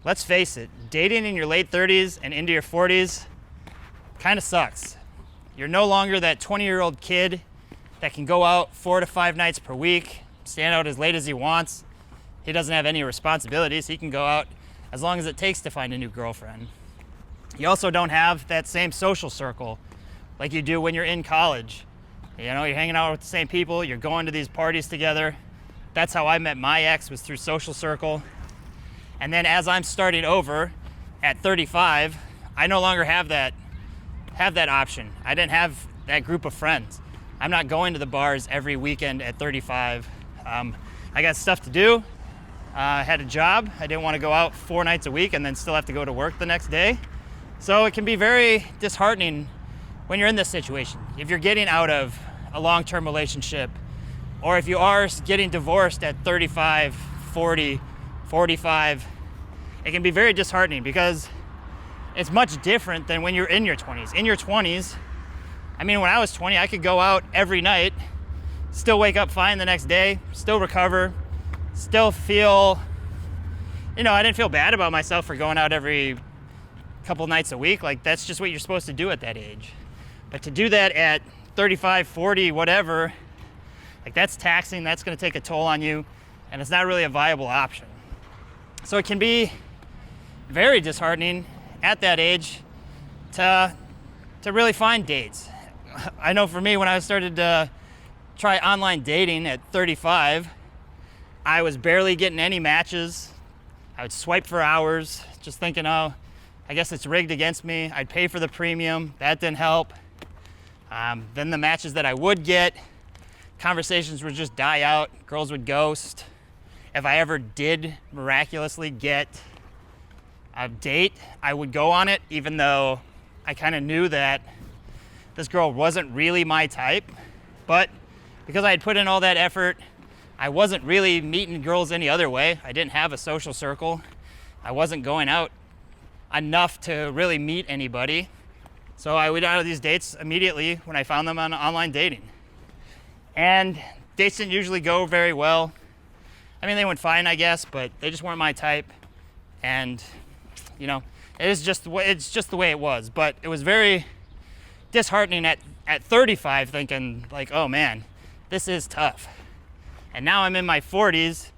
let's face it, dating in your late 30s and into your 40s kind of sucks. You're no longer that 20-year-old kid that can go out 4 to 5 nights per week, stand out as late as he wants. He doesn't have any responsibilities. He can go out as long as it takes to find a new girlfriend. You also don't have that same social circle like you do when you're in college. You know, you're hanging out with the same people, you're going to these parties together. That's how I met my ex, was through social circle. And then as I'm starting over at 35, I no longer have that option. I didn't have that group of friends. I'm not going to the bars every weekend at 35. I got stuff to do. I had a job. I didn't want to go out 4 nights a week and then still have to go to work the next day. So it can be very disheartening when you're in this situation. If you're getting out of a long-term relationship, or if you are getting divorced at 35, 40, 45, it can be very disheartening because it's much different than when you're in your 20s. In your 20s, I mean, when I was 20, I could go out every night, still wake up fine the next day, still recover, still feel, I didn't feel bad about myself for going out every couple nights a week. Like, that's just what you're supposed to do at that age. But to do that at 35, 40, whatever, like, that's taxing, that's gonna take a toll on you, and it's not really a viable option. So it can be very disheartening at that age to really find dates. I know for me, when I started to try online dating at 35, I was barely getting any matches. I would swipe for hours, just thinking, oh, I guess it's rigged against me. I'd pay for the premium, that didn't help. Then the matches that I would get, conversations would just die out, girls would ghost. If I ever did miraculously get a date, I would go on it, even though I kind of knew that this girl wasn't really my type. But because I had put in all that effort, I wasn't really meeting girls any other way. I didn't have a social circle. I wasn't going out enough to really meet anybody. So I would out of these dates immediately when I found them on online dating. And dates didn't usually go very well. I mean, they went fine, I guess, but they just weren't my type. And, it's just the way it was. But it was very disheartening at 35, thinking like, oh man, this is tough. And now I'm in my 40s,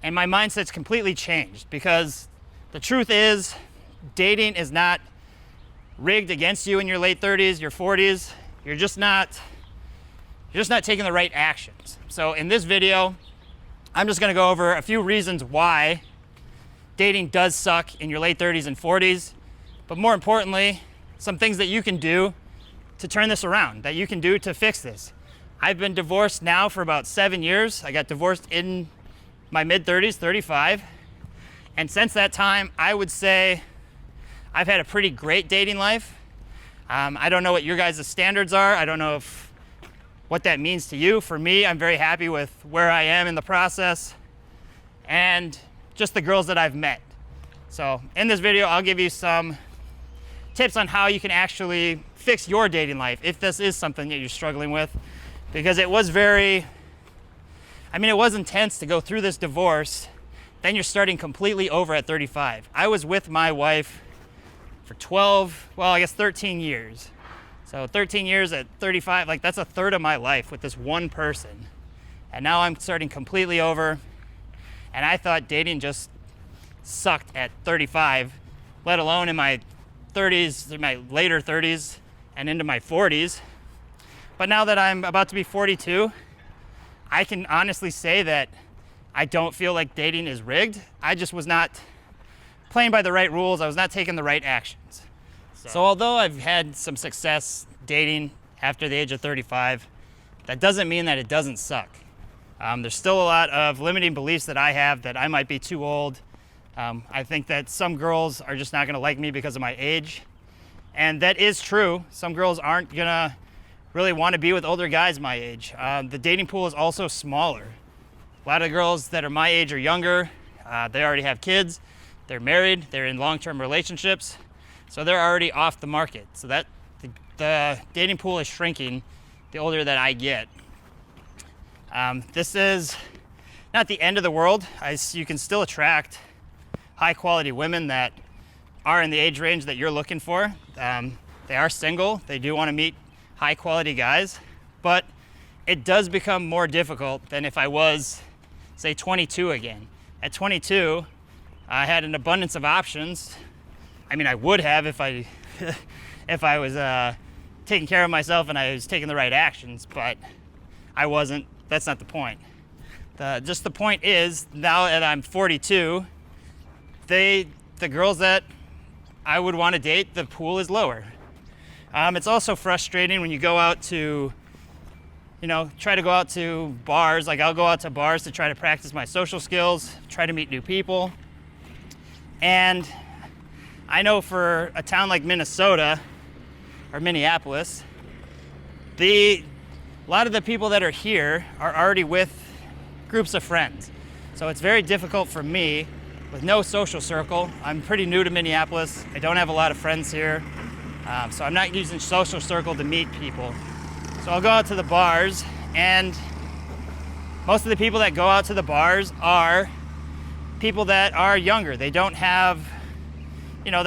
and my mindset's completely changed, because the truth is, dating is not rigged against you in your late 30s, your 40s. You're just not taking the right actions. So in this video, I'm just gonna go over a few reasons why dating does suck in your late 30s and 40s, but more importantly, some things that you can do to turn this around, that you can do to fix this. I've been divorced now for about 7 years. I got divorced in my mid-30s, 35. And since that time, I would say I've had a pretty great dating life. I don't know what your guys' standards are. I don't know what that means to you. For me, I'm very happy with where I am in the process and just the girls that I've met. So in this video, I'll give you some tips on how you can actually fix your dating life if this is something that you're struggling with. Because it was it was intense to go through this divorce. Then you're starting completely over at 35. I was with my wife for 13 years. So 13 years at 35, like, that's a third of my life with this one person. And now I'm starting completely over. And I thought dating just sucked at 35, let alone in my 30s, my later 30s and into my 40s. But now that I'm about to be 42, I can honestly say that I don't feel like dating is rigged. I just was not playing by the right rules. I was not taking the right actions. So although I've had some success dating after the age of 35, that doesn't mean that it doesn't suck. There's still a lot of limiting beliefs that I have, that I might be too old. I think that some girls are just not gonna like me because of my age. And that is true. Some girls aren't gonna really want to be with older guys my age. The dating pool is also smaller. A lot of girls that are my age or younger, they already have kids, they're married, they're in long-term relationships, so they're already off the market. So that the dating pool is shrinking the older that I get. This is not the end of the world. You can still attract high quality women that are in the age range that you're looking for. They are single, they do want to meet high quality guys, but it does become more difficult than if I was, say, 22 again. At 22, I had an abundance of options. I mean, I would have if I if I was taking care of myself and I was taking the right actions, but I wasn't. That's not the point. Just the point is, now that I'm 42, the girls that I would want to date, the pool is lower. It's also frustrating when you go out to, try to go out to bars. Like, I'll go out to bars to try to practice my social skills, try to meet new people. And I know for a town like Minnesota or Minneapolis, a lot of the people that are here are already with groups of friends. So it's very difficult for me with no social circle. I'm pretty new to Minneapolis. I don't have a lot of friends here. So I'm not using social circle to meet people. So I'll go out to the bars, and most of the people that go out to the bars are people that are younger. They don't have, they don't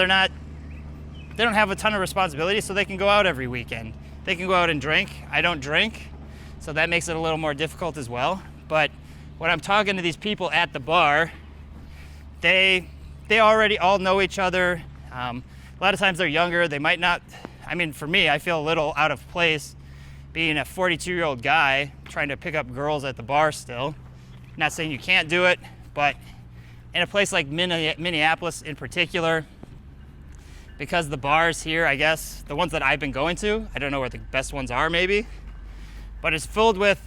have a ton of responsibility, so they can go out every weekend. They can go out and drink. I don't drink, so that makes it a little more difficult as well. But when I'm talking to these people at the bar, they already all know each other. A lot of times they're younger. They might not, for me, I feel a little out of place being a 42-year-old guy trying to pick up girls at the bar still. Not saying you can't do it, but in a place like Minneapolis in particular, because the bars here, I guess, the ones that I've been going to, I don't know where the best ones are maybe, but it's filled with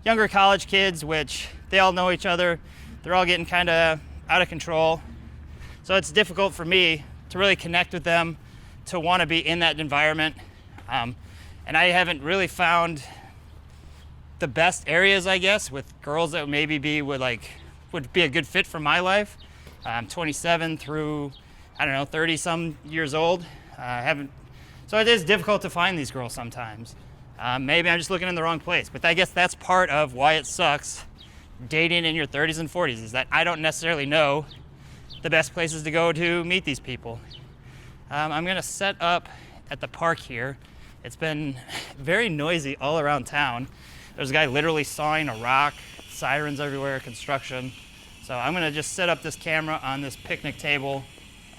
younger college kids, which they all know each other. They're all getting kind of out of control. So it's difficult for me to really connect with them, to want to be in that environment. And I haven't really found the best areas, I guess, with girls that maybe would be a good fit for my life. I'm 27 through, 30 some years old. So it is difficult to find these girls sometimes. Maybe I'm just looking in the wrong place, but I guess that's part of why it sucks dating in your 30s and 40s, is that I don't necessarily know the best places to go to meet these people. I'm gonna set up at the park here. It's been very noisy all around town. There's a guy literally sawing a rock, sirens everywhere, construction. So I'm gonna just set up this camera on this picnic table,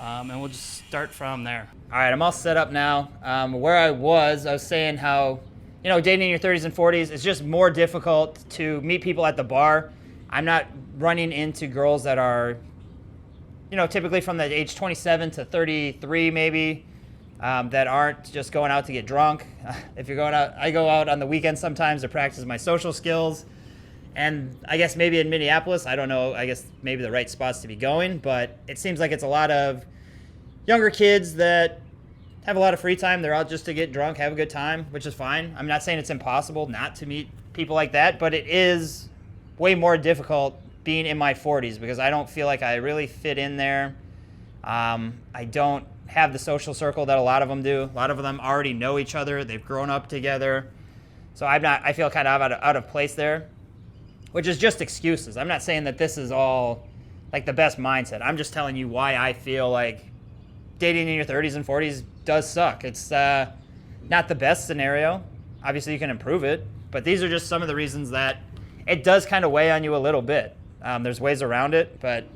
and we'll just start from there. All right, I'm all set up now. Where I was saying how, dating in your 30s and 40s, it's just more difficult to meet people at the bar. I'm not running into girls that are, typically from the age 27 to 33 maybe, that aren't just going out to get drunk. If you're going out, I go out on the weekends sometimes to practice my social skills. And I guess maybe in Minneapolis, I don't know, I guess maybe the right spots to be going, but it seems like it's a lot of younger kids that have a lot of free time. They're out just to get drunk, have a good time, which is fine. I'm not saying it's impossible not to meet people like that, but it is way more difficult being in my 40s because I don't feel like I really fit in there. I don't have the social circle that a lot of them do. A lot of them already know each other. They've grown up together. So I feel kind of out of place there, which is just excuses. I'm not saying that this is all like the best mindset. I'm just telling you why I feel like dating in your 30s and 40s does suck. It's not the best scenario. Obviously you can improve it, but these are just some of the reasons that it does kind of weigh on you a little bit. There's ways around it, but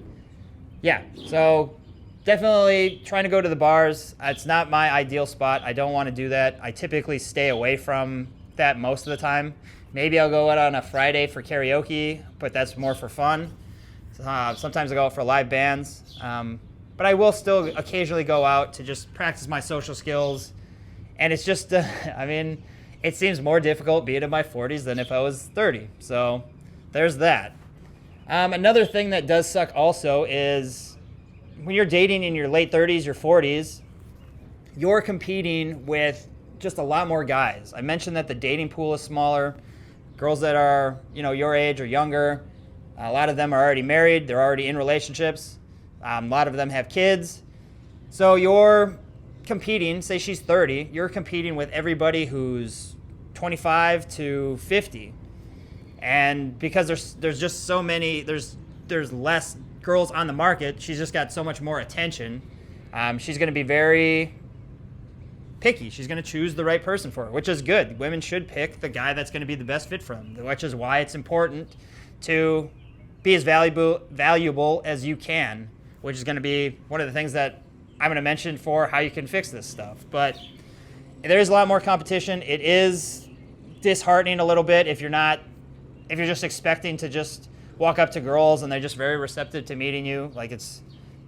yeah. So definitely trying to go to the bars. It's not my ideal spot. I don't want to do that. I typically stay away from that most of the time. Maybe I'll go out on a Friday for karaoke, but that's more for fun. Sometimes I go out for live bands. But I will still occasionally go out to just practice my social skills. And it's just, it seems more difficult being in my 40s than if I was 30. So there's that. Another thing that does suck also is when you're dating in your late 30s, your 40s, you're competing with just a lot more guys. I mentioned that the dating pool is smaller. Girls that are, your age or younger, a lot of them are already married. They're already in relationships. A lot of them have kids. So you're competing, say she's 30, you're competing with everybody who's 25 to 50. And because there's just so many, there's less girls on the market. She's just got so much more attention. She's going to be very picky. She's going to choose the right person for her, which is good. Women should pick the guy that's going to be the best fit for them, which is why it's important to be as valuable as you can, which is going to be one of the things that I'm going to mention for how you can fix this stuff. But there is a lot more competition. It is disheartening a little bit if you're just expecting to just walk up to girls and they're just very receptive to meeting you. Like,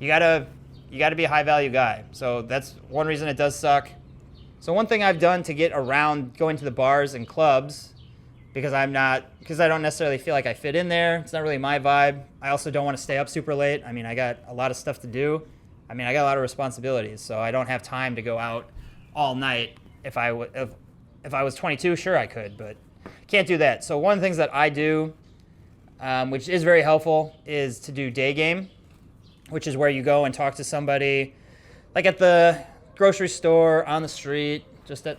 you gotta be a high value guy. So that's one reason it does suck. So one thing I've done to get around going to the bars and clubs, because I don't necessarily feel like I fit in there. It's not really my vibe. I also don't want to stay up super late. I mean, I got a lot of stuff to do. I mean, I got a lot of responsibilities, so I don't have time to go out all night. If I was 22, sure I could, but can't do that. So one of the things that I do, which is very helpful, is to do day game, which is where you go and talk to somebody, like at the grocery store, on the street,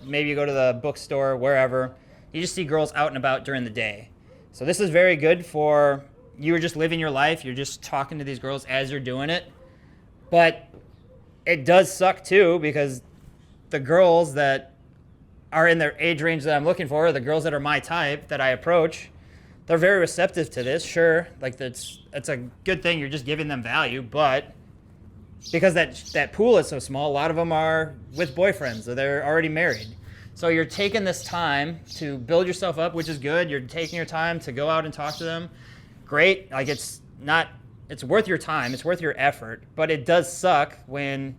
maybe you go to the bookstore, wherever. You just see girls out and about during the day. So this is very good for you're just living your life. You're just talking to these girls as you're doing it. But it does suck too, because the girls that are in their age range that I'm looking for, the girls that are my type that I approach, they're very receptive to this. Sure, like it's a good thing. You're just giving them value, but because that pool is so small, a lot of them are with boyfriends or they're already married. So you're taking this time to build yourself up, which is good. You're taking your time to go out and talk to them. Great. Like, it's worth your time. It's worth your effort. But it does suck when,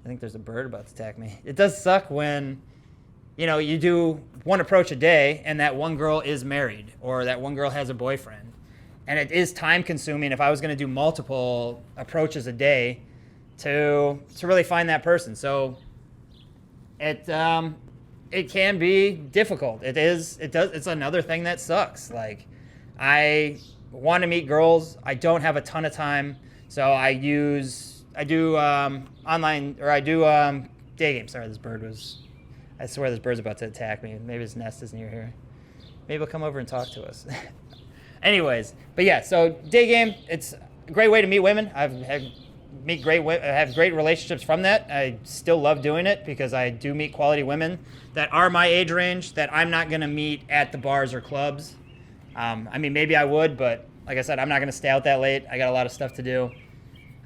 I think there's a bird about to attack me. It does suck when, you do one approach a day and that one girl is married or that one girl has a boyfriend. And it is time consuming if I was going to do multiple approaches a day to really find that person. So it can be difficult. It's another thing that sucks. Like, I want to meet girls. I don't have a ton of time. So I do online, or I do day games. Sorry, I swear this bird's about to attack me. Maybe his nest is near here. Maybe he'll come over and talk to us. Anyways, but yeah, so day game, it's a great way to meet women. I have great relationships from that. I still love doing it because I do meet quality women that are my age range that I'm not going to meet at the bars or clubs. I mean, maybe I would, but like I said, I'm not going to stay out that late. I got a lot of stuff to do.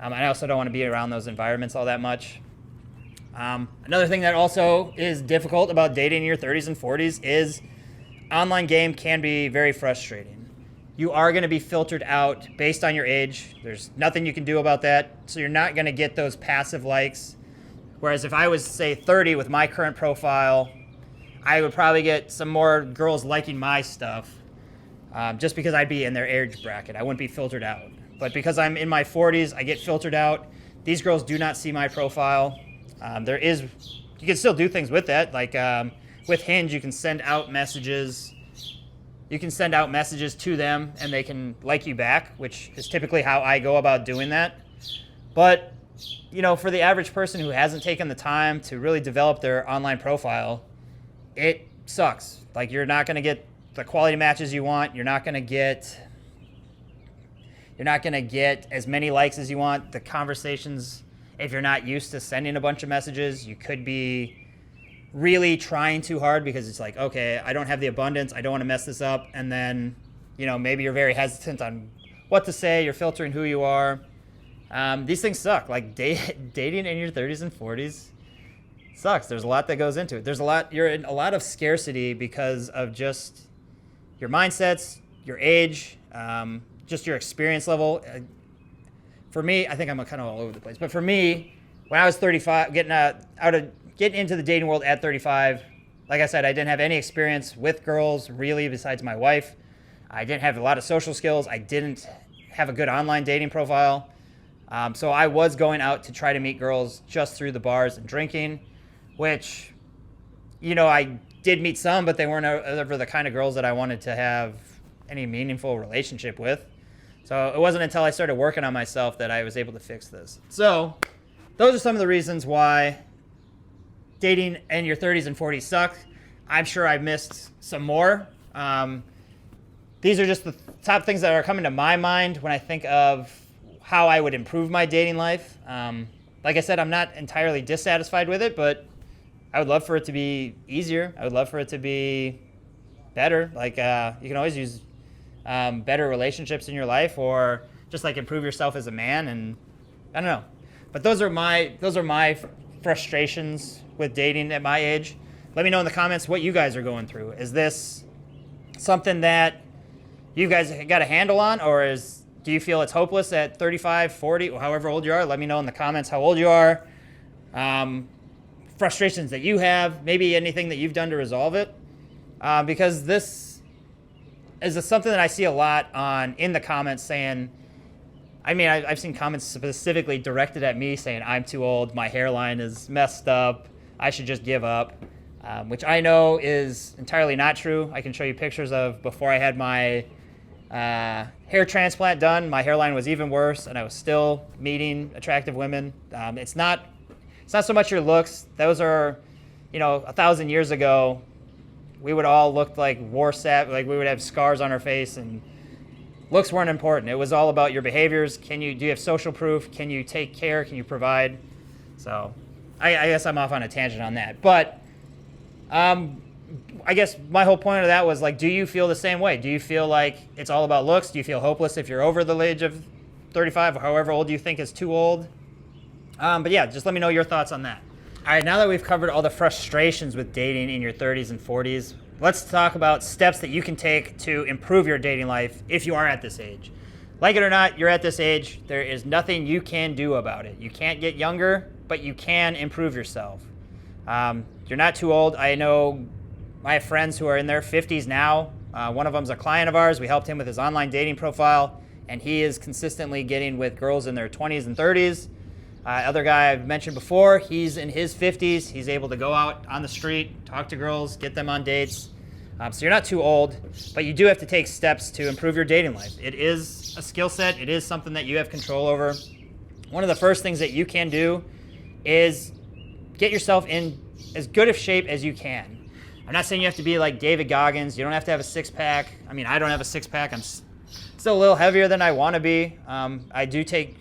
I also don't want to be around those environments all that much. Another thing that also is difficult about dating in your 30s and 40s is online game can be very frustrating. You are going to be filtered out based on your age. There's nothing you can do about that. So you're not going to get those passive likes. Whereas if I was, say, 30 with my current profile, I would probably get some more girls liking my stuff just because I'd be in their age bracket. I wouldn't be filtered out. But because I'm in my 40s, I get filtered out. These girls do not see my profile. You can still do things with that. Like with Hinge, you can send out messages. You can send out messages to them and they can like you back, which is typically how I go about doing that. But, for the average person who hasn't taken the time to really develop their online profile, it sucks. Like, you're not going to get the quality matches you want. You're not going to get as many likes as you want. The conversations, if you're not used to sending a bunch of messages, you could be really trying too hard because it's like, okay, I don't have the abundance. I don't want to mess this up. And then, maybe you're very hesitant on what to say. You're filtering who you are. These things suck. Like dating in your 30s and 40s sucks. There's a lot that goes into it. You're in a lot of scarcity because of just your mindsets, your age, just your experience level. For me, I think I'm kind of all over the place. But for me, when I was 35, getting into the dating world at 35, like I said, I didn't have any experience with girls really besides my wife. I didn't have a lot of social skills. I didn't have a good online dating profile. So I was going out to try to meet girls just through the bars and drinking, which, I did meet some, but they weren't ever the kind of girls that I wanted to have any meaningful relationship with. So it wasn't until I started working on myself that I was able to fix this. So those are some of the reasons why dating in your 30s and 40s suck. I'm sure I've missed some more. These are just the top things that are coming to my mind when I think of how I would improve my dating life. Like I said, I'm not entirely dissatisfied with it, but I would love for it to be easier. I would love for it to be better. Like you can always use better relationships in your life, or just like improve yourself as a man. And I don't know, but those are my frustrations with dating at my age. Let me know in the comments what you guys are going through. Is this something that you guys got a handle on, or do you feel it's hopeless at 35, 40, or however old you are? Let me know in the comments how old you are, frustrations that you have, maybe anything that you've done to resolve it, because this is something that I see a lot in the comments saying, I mean, I've seen comments specifically directed at me saying I'm too old, my hairline is messed up, I should just give up, which I know is entirely not true. I can show you pictures of before I had my hair transplant done. My hairline was even worse, and I was still meeting attractive women. It's not so much your looks. Those are, 1,000 years ago, we would all look like like we would have scars on our face, and looks weren't important. It was all about your behaviors. Do you have social proof? Can you take care? Can you provide? So I guess I'm off on a tangent on that. But I guess my whole point of that was, like, do you feel the same way? Do you feel like it's all about looks? Do you feel hopeless if you're over the age of 35 or however old you think is too old? But yeah, just let me know your thoughts on that. All right, now that we've covered all the frustrations with dating in your 30s and 40s, let's talk about steps that you can take to improve your dating life if you are at this age. Like it or not, you're at this age. There is nothing you can do about it. You can't get younger, but you can improve yourself. You're not too old. I know I have friends who are in their 50s now. One of them's a client of ours. We helped him with his online dating profile, and he is consistently getting with girls in their 20s and 30s. Other guy I've mentioned before, he's in his 50s. He's able to go out on the street, talk to girls, get them on dates. So you're not too old, but you do have to take steps to improve your dating life. It is a skill set. It is something that you have control over. One of the first things that you can do is get yourself in as good of shape as you can. I'm not saying you have to be like David Goggins. You don't have to have a six-pack. I mean, I don't have a six-pack. I'm still a little heavier than I want to be. I do take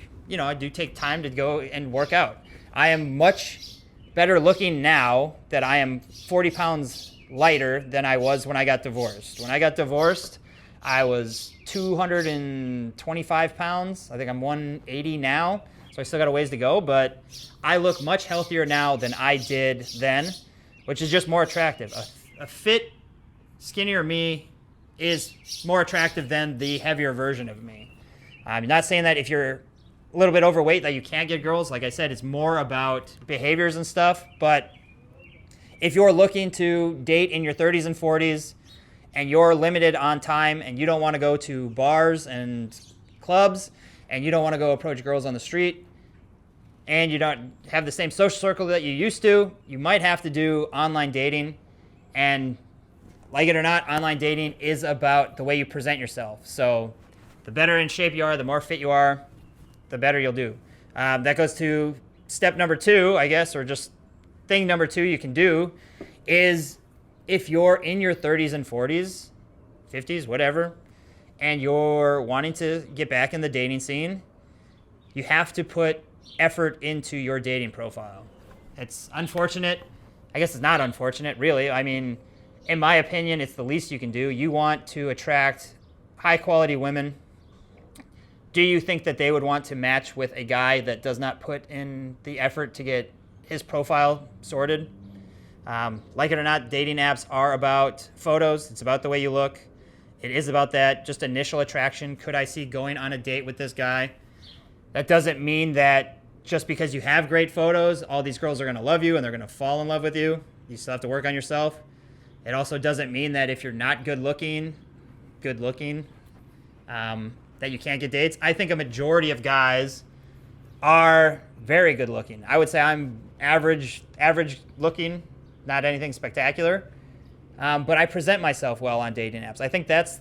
time to go and work out. I am much better looking now that I am 40 pounds lighter than I was when I got divorced. When I got divorced, I was 225 pounds. I think I'm 180 now, so I still got a ways to go, but I look much healthier now than I did then, which is just more attractive. A fit, skinnier me is more attractive than the heavier version of me. I'm not saying that if you're a little bit overweight that you can't get girls. Like I said, it's more about behaviors and stuff. But if you're looking to date in your 30s and 40s and you're limited on time and you don't want to go to bars and clubs and you don't want to go approach girls on the street and you don't have the same social circle that you used to, you might have to do online dating. And like it or not, online dating is about the way you present yourself. So the better in shape you are, the more fit you are, the better you'll do. That goes to step number 2, I guess, or just thing number 2 you can do is if you're in your 30s and 40s, 50s, whatever, and you're wanting to get back in the dating scene, you have to put effort into your dating profile. It's unfortunate. I guess it's not unfortunate, really. I mean, in my opinion, it's the least you can do. You want to attract high-quality women. Do you think that they would want to match with a guy that does not put in the effort to get his profile sorted? Like it or not, dating apps are about photos. It's about the way you look. It is about that just initial attraction. Could I see going on a date with this guy? That doesn't mean that just because you have great photos, all these girls are going to love you and they're going to fall in love with you. You still have to work on yourself. It also doesn't mean that if you're not good looking, that you can't get dates. I think a majority of guys are very good looking. I would say I'm average looking, not anything spectacular. But I present myself well on dating apps. I think that's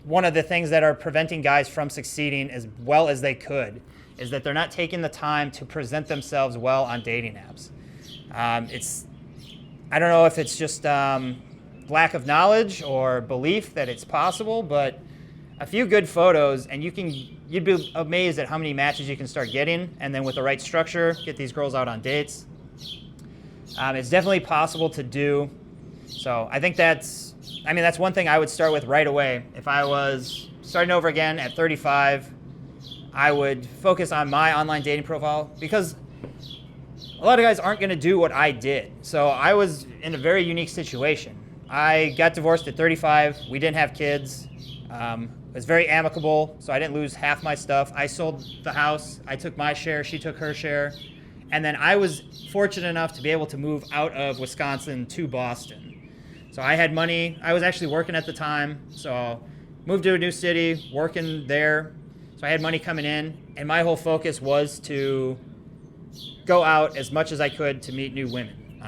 one of the things that are preventing guys from succeeding as well as they could, is that they're not taking the time to present themselves well on dating apps. I don't know if it's just lack of knowledge or belief that it's possible, but a few good photos, and you'd be amazed at how many matches you can start getting, and then with the right structure, get these girls out on dates. It's definitely possible to do. So I think that's one thing I would start with right away. If I was starting over again at 35, I would focus on my online dating profile, because a lot of guys aren't going to do what I did. So I was in a very unique situation. I got divorced at 35. We didn't have kids. It was very amicable, so I didn't lose half my stuff. I sold the house. I took my share. She took her share. And then I was fortunate enough to be able to move out of Wisconsin to Boston. So I had money. I was actually working at the time. So moved to a new city, working there. So I had money coming in. And my whole focus was to go out as much as I could to meet new women.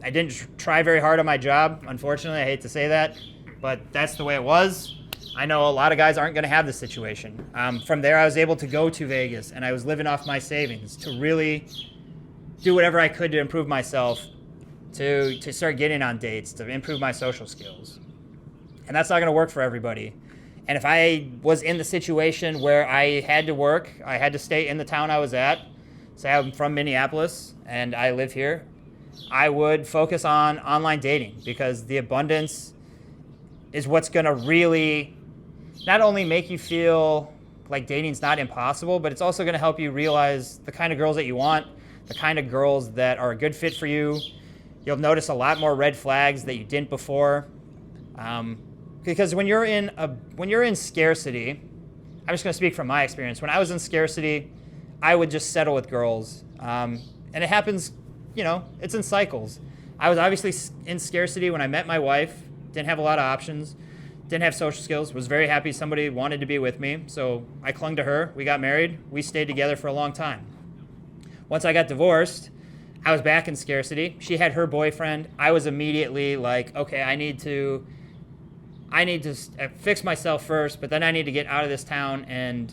I didn't try very hard on my job, unfortunately. I hate to say that, but that's the way it was. I know a lot of guys aren't going to have this situation. From there, I was able to go to Vegas, and I was living off my savings to really do whatever I could to improve myself, to start getting on dates, to improve my social skills. And that's not going to work for everybody. And if I was in the situation where I had to work, I had to stay in the town I was at, say I'm from Minneapolis and I live here, I would focus on online dating, because the abundance is what's going to really not only make you feel like dating's not impossible, but it's also going to help you realize the kind of girls that you want, the kind of girls that are a good fit for you. You'll notice a lot more red flags that you didn't before. Because when you're in scarcity, I'm just going to speak from my experience. When I was in scarcity, I would just settle with girls. And it happens, it's in cycles. I was obviously in scarcity when I met my wife, didn't have a lot of options, didn't have social skills, was very happy somebody wanted to be with me. So I clung to her. We got married. We stayed together for a long time. Once I got divorced, I was back in scarcity. She had her boyfriend. I was immediately like, okay, I need to fix myself first, but then I need to get out of this town and,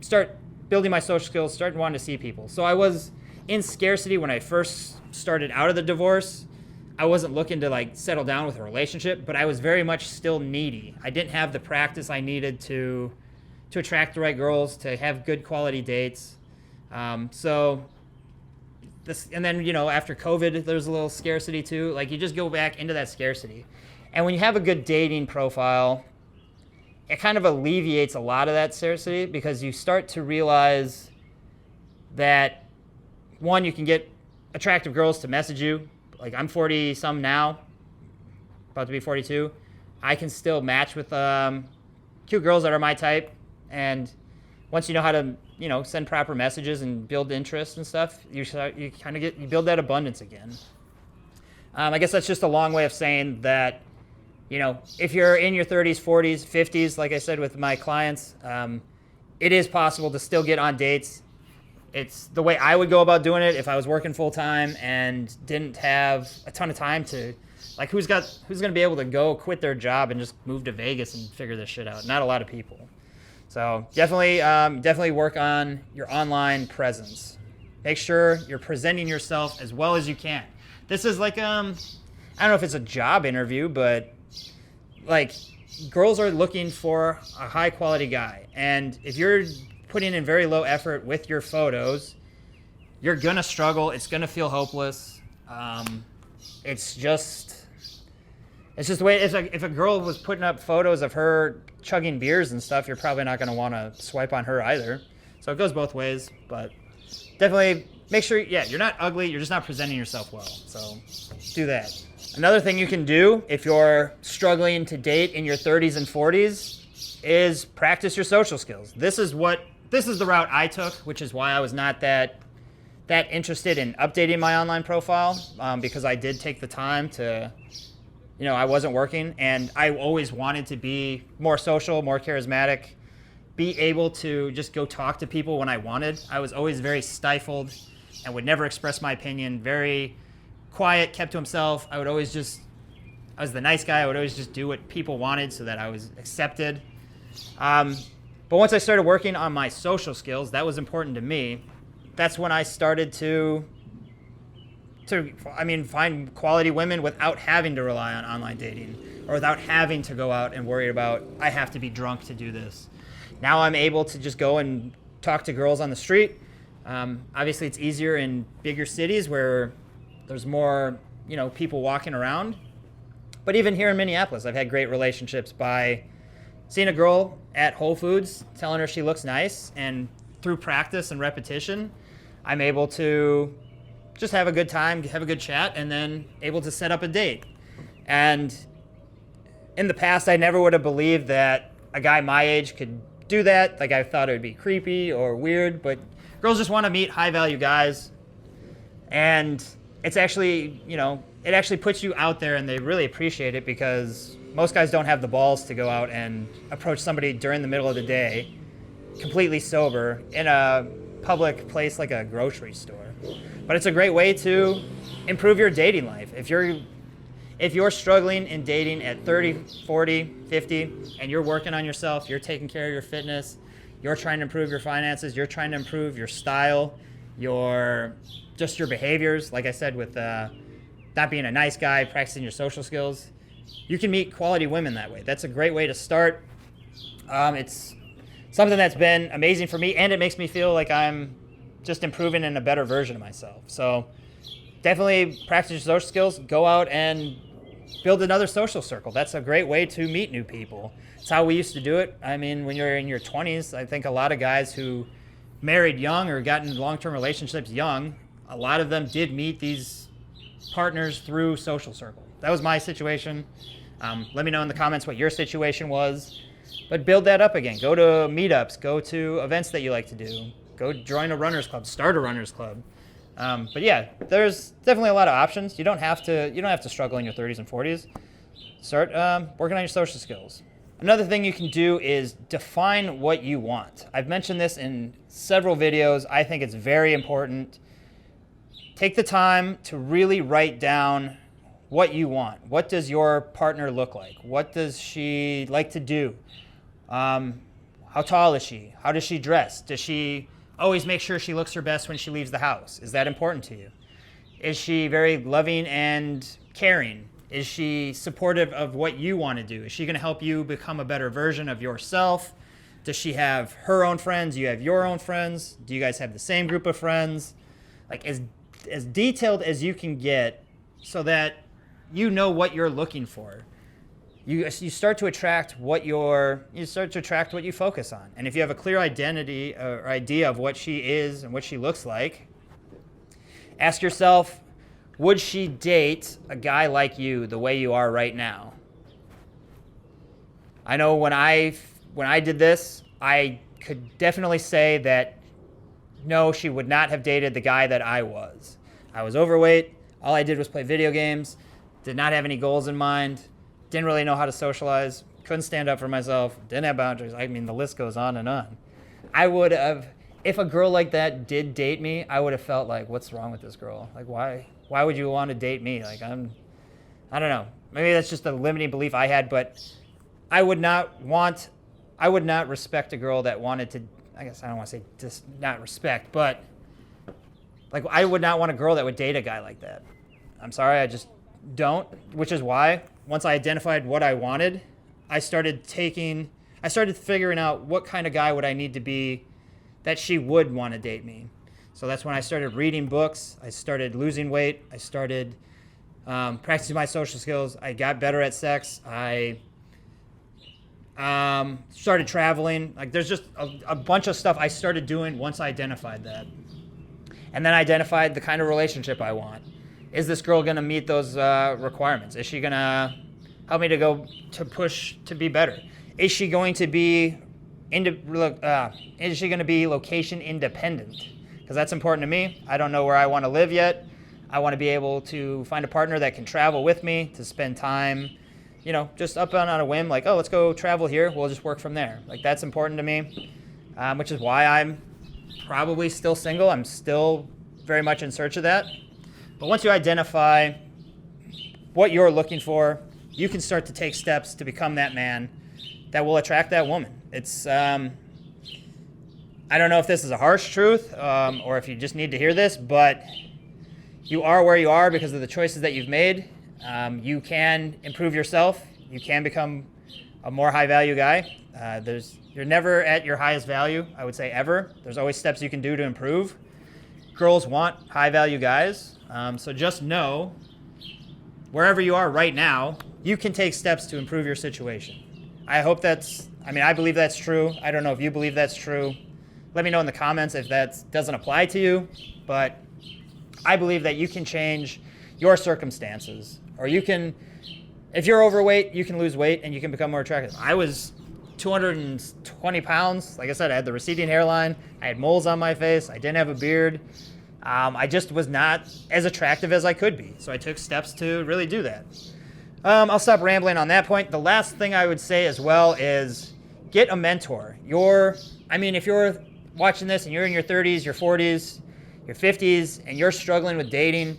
start building my social skills, start wanting to see people. So I was in scarcity when I first started out of the divorce. I wasn't looking to settle down with a relationship, but I was very much still needy. I didn't have the practice I needed to attract the right girls, to have good quality dates. And then, after COVID, there's a little scarcity too. You just go back into that scarcity. And when you have a good dating profile, it kind of alleviates a lot of that scarcity, because you start to realize that, one, you can get attractive girls to message you. I'm 40-some now, about to be 42. I can still match with cute girls that are my type. And once you know how to, send proper messages and build interest and stuff, you build that abundance again. I guess that's just a long way of saying that, if you're in your 30s, 40s, 50s, like I said with my clients, it is possible to still get on dates. It's the way I would go about doing it if I was working full time and didn't have a ton of time to, who's going to be able to go quit their job and just move to Vegas and figure this shit out? Not a lot of people. So definitely work on your online presence. Make sure you're presenting yourself as well as you can. This is I don't know if it's a job interview, but girls are looking for a high quality guy. And if you're putting in very low effort with your photos, you're gonna struggle. It's gonna feel hopeless. It's just the way. If a girl was putting up photos of her chugging beers and stuff, you're probably not gonna want to swipe on her either. So it goes both ways. But definitely make sure, you're not ugly. You're just not presenting yourself well. So do that. Another thing you can do if you're struggling to date in your 30s and 40s is practice your social skills. This is the route I took, which is why I was not that interested in updating my online profile, because I did take the time to, I wasn't working, and I always wanted to be more social, more charismatic, be able to just go talk to people when I wanted. I was always very stifled and would never express my opinion, very quiet, kept to himself. I was the nice guy. I would always just do what people wanted so that I was accepted. But once I started working on my social skills, that was important to me. That's when I started to find quality women without having to rely on online dating or without having to go out and worry about, I have to be drunk to do this. Now I'm able to just go and talk to girls on the street. Obviously, it's easier in bigger cities where there's more, people walking around. But even here in Minneapolis, I've had great relationships by seeing a girl at Whole Foods, telling her she looks nice, and through practice and repetition, I'm able to just have a good time, have a good chat, and then able to set up a date. And in the past, I never would have believed that a guy my age could do that. Like, I thought it would be creepy or weird, but girls just want to meet high-value guys. And it's actually, it actually puts you out there, and they really appreciate it because most guys don't have the balls to go out and approach somebody during the middle of the day, completely sober, in a public place like a grocery store. But it's a great way to improve your dating life. If you're struggling in dating at 30, 40, 50, and you're working on yourself, you're taking care of your fitness, you're trying to improve your finances, you're trying to improve your style, your behaviors, like I said, with not being a nice guy, practicing your social skills, you can meet quality women that way. That's a great way to start. It's something that's been amazing for me, and it makes me feel like I'm just improving in a better version of myself. So definitely practice your social skills. Go out and build another social circle. That's a great way to meet new people. It's how we used to do it. I mean, when you're in your 20s, I think a lot of guys who married young or got into long-term relationships young, a lot of them did meet these partners through social circle. That was my situation. Let me know in the comments what your situation was. But build that up again. Go to meetups. Go to events that you like to do. Go join a runners club. Start a runners club. But yeah, there's definitely a lot of options. You don't have to struggle in your 30s and 40s. Start working on your social skills. Another thing you can do is define what you want. I've mentioned this in several videos. I think it's very important. Take the time to really write down what you want. What does your partner look like? What does she like to do? How tall is she? How does she dress? Does she always make sure she looks her best when she leaves the house? Is that important to you? Is she very loving and caring? Is she supportive of what you want to do? Is she going to help you become a better version of yourself? Does she have her own friends? Do you have your own friends? Do you guys have the same group of friends? Like as detailed as you can get so that you know what you're looking for. You start to attract what you focus on. And if you have a clear identity or idea of what she is and what she looks like, ask yourself, would she date a guy like you the way you are right now? I know when I did this, I could definitely say that no, she would not have dated the guy that I was. I was overweight. All I did was play video games. Did not have any goals in mind. Didn't really know how to socialize, couldn't stand up for myself, didn't have boundaries. I mean, the list goes on and on. I would have, if a girl like that did date me, I would have felt like, what's wrong with this girl? Like, why would you want to date me? Like, I don't know. Maybe that's just a limiting belief I had, but I would not respect a girl that wanted to, I guess I don't want to say just not respect, but like, I would not want a girl that would date a guy like that. I'm sorry, I just don't, which is why once I identified what I wanted, I started figuring out what kind of guy would I need to be that she would want to date me. So that's when I started reading books. I started losing weight. I started practicing my social skills. I got better at sex. I started traveling. Like, there's just a bunch of stuff I started doing once I identified that. And then I identified the kind of relationship I want. Is this girl going to meet those requirements? Is she going to help me to push to be better? Is she going to be location independent? Because that's important to me. I don't know where I want to live yet. I want to be able to find a partner that can travel with me, to spend time, just up on a whim, like, oh, let's go travel here. We'll just work from there. Like, that's important to me, which is why I'm probably still single. I'm still very much in search of that. But once you identify what you're looking for, you can start to take steps to become that man that will attract that woman. It's, I don't know if this is a harsh truth or if you just need to hear this, but you are where you are because of the choices that you've made. You can improve yourself. You can become a more high value guy. You're never at your highest value, I would say, ever. There's always steps you can do to improve. Girls want high value guys. So just know, wherever you are right now, you can take steps to improve your situation. I believe that's true. I don't know if you believe that's true. Let me know in the comments if that doesn't apply to you, but I believe that you can change your circumstances, or if you're overweight, you can lose weight and you can become more attractive. I was 220 pounds. Like I said, I had the receding hairline. I had moles on my face. I didn't have a beard. I just was not as attractive as I could be. So I took steps to really do that. I'll stop rambling on that point. The last thing I would say as well is get a mentor. If you're watching this and you're in your 30s, your 40s, your 50s, and you're struggling with dating,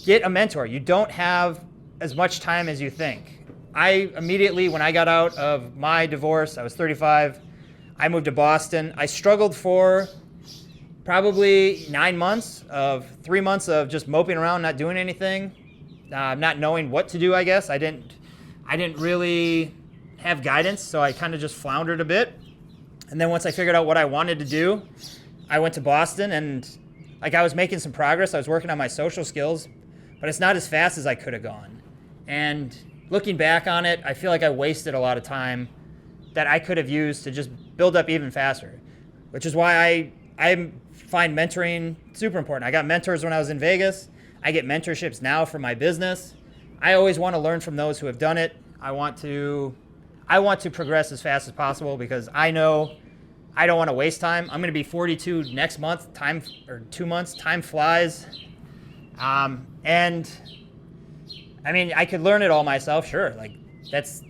get a mentor. You don't have as much time as you think. I immediately, when I got out of my divorce, I was 35, I moved to Boston. I struggled for probably 9 months, 3 months of just moping around, not doing anything, not knowing what to do, I guess. I didn't really have guidance, so I kind of just floundered a bit. And then once I figured out what I wanted to do, I went to Boston, and I was making some progress. I was working on my social skills, but it's not as fast as I could have gone. And looking back on it, I feel like I wasted a lot of time that I could have used to just build up even faster, which is why I find mentoring super important. I got mentors when I was in Vegas. I get mentorships now for my business. I always want to learn from those who have done it. I want to progress as fast as possible because I know I don't want to waste time. I'm going to be 42 next month, 2 months. Time flies. I could learn it all myself, sure. That's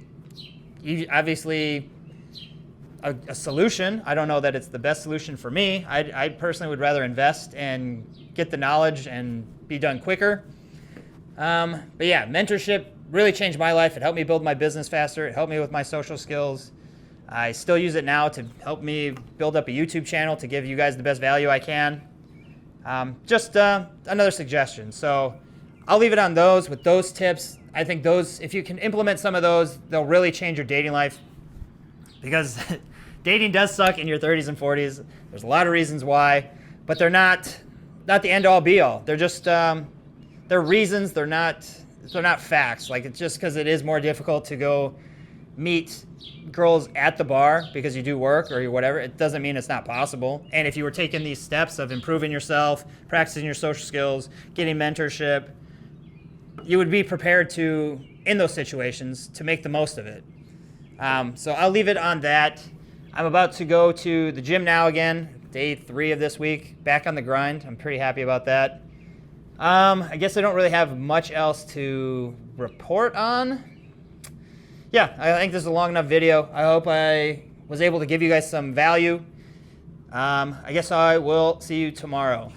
obviously a solution. I don't know that it's the best solution for me. I personally would rather invest and get the knowledge and be done quicker. But yeah, mentorship really changed my life. It helped me build my business faster. It helped me with my social skills. I still use it now to help me build up a YouTube channel to give you guys the best value I can. Just another suggestion. So I'll leave it on those with those tips. I think those, if you can implement some of those, they'll really change your dating life, because dating does suck in your 30s and 40s. There's a lot of reasons why, but they're not the end all be all. They're just they're reasons. They're not facts. It's just because it is more difficult to go meet girls at the bar because you do work or whatever. It doesn't mean it's not possible. And if you were taking these steps of improving yourself, practicing your social skills, getting mentorship, you would be prepared to, in those situations, to make the most of it. So I'll leave it on that. I'm about to go to the gym now again, day 3 of this week, back on the grind. I'm pretty happy about that. I guess I don't really have much else to report on. Yeah, I think this is a long enough video. I hope I was able to give you guys some value. I guess I will see you tomorrow.